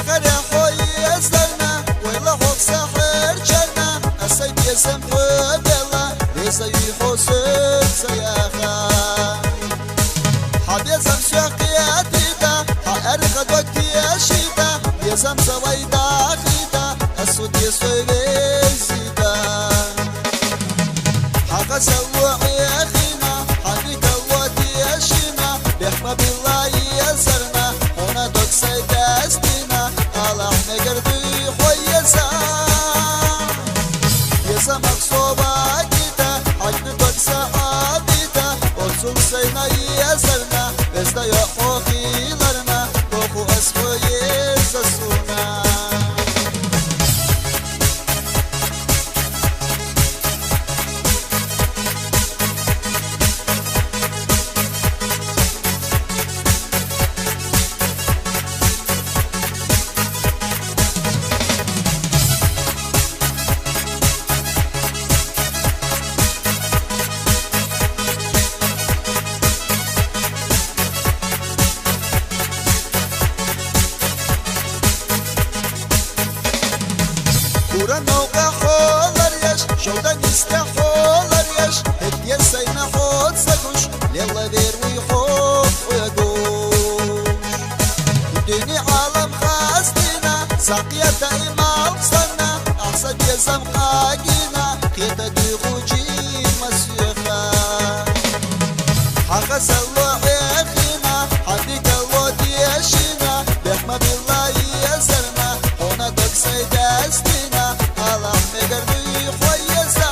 داخل خوي زرنا ولا حب سحر جنة السيد يسم حبيلا ليسي حسن سياخا حب يسم شقياتي دا حأرخد وقتي أشيدا يسم سوي داخيدا السود يسوي بيزيدا حقا سوى يخينا حقيك الوادي أشينا بيحمى بالله يزرنا هنا دوك سيداستينا الله مقربي خويزا يسا مقصوبة كيتا حجن دوك سعابيتا وصول سينا يزرنا بزدا يحوخي لرنا بوخو أسفو يزسونا كورا نوقع حولر يش شودا نستا حولر يش هدية سينا حوت سكوش ليلا دير ويحوت ويقوش الدنيا عالم خاستينا ساقية دائما وصلنا أحسن يزم قاقينا قيتا دي خوجي مسيخا حقا سلوح يخينا حبيك الودي يشينا بحمد الله يزرنا هنا دوك سيداستينا الله مقربي خويزا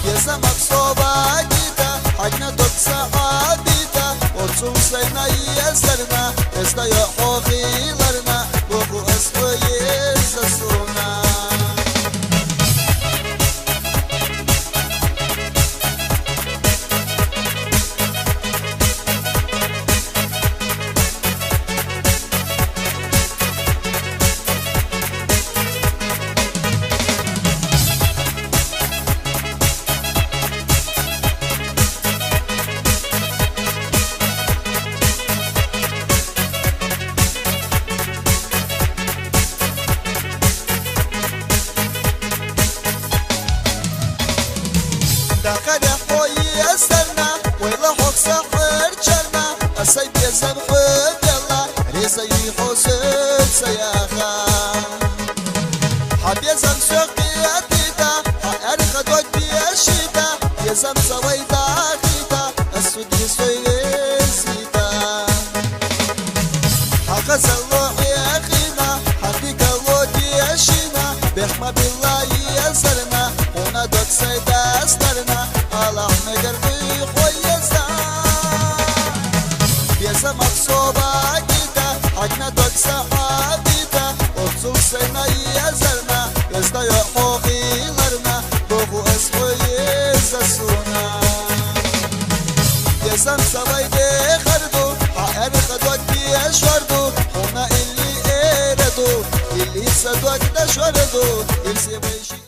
يزا مقصوبة كيتا حجنا دوك سعابيتا وتصوم سينا يزرنا ازدا يحوخي لرنا بوخو اسفو يزسونا داخل خوي أسرنا ويلا حق سحر جرنا السيد يزم حبيلا ريزي حسن سياخا حب يزم شقياتي دا حأرخد وقتي أشيدا يزم سوي داخيدا السود يسوي زيدا حقا سلوح يخينا حقيك الودي أشينا بحمى بالله يزرنا هنا دوك سيداسترنا الله مقربي خويزا بيزا مقصوبة كيتا حجنا دوك سعابيتا وبصول سينا يزرنا بزدا يحوخي لرنا بوخو اسفو يزسونا يزم سوي دي خردو حأرخد وقتي أشوردو هنا اللي إيردو اللي سدوك دشوردو اللي سيبيشي